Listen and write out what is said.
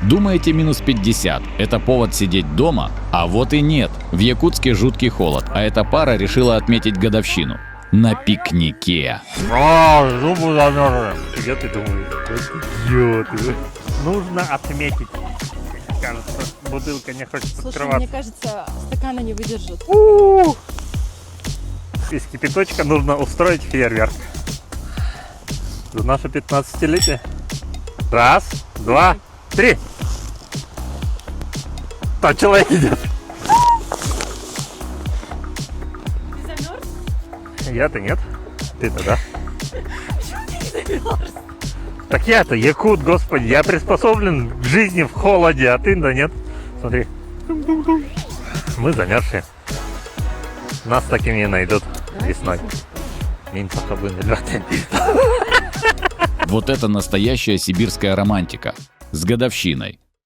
Думаете, минус 50 – это повод сидеть дома? А вот и нет. В Якутске жуткий холод, а эта пара решила отметить годовщину на пикнике. Зубы замерзли. Где ты думаешь? Идиот. Нужно отметить. Кажется, бутылка не хочет Слушай, открываться. мне кажется, стакана не выдержит. Из кипяточка нужно устроить фейерверк. За наше 15-летие. Раз, два, три. Там человек идет. Ты замерз? Я-то нет. Ты-то да. Так я-то якут, господи, я приспособлен к жизни в холоде, а ты-то нет. Смотри. Мы замерзшие. Нас такими не найдут весной. Вот это настоящая сибирская романтика. С годовщиной.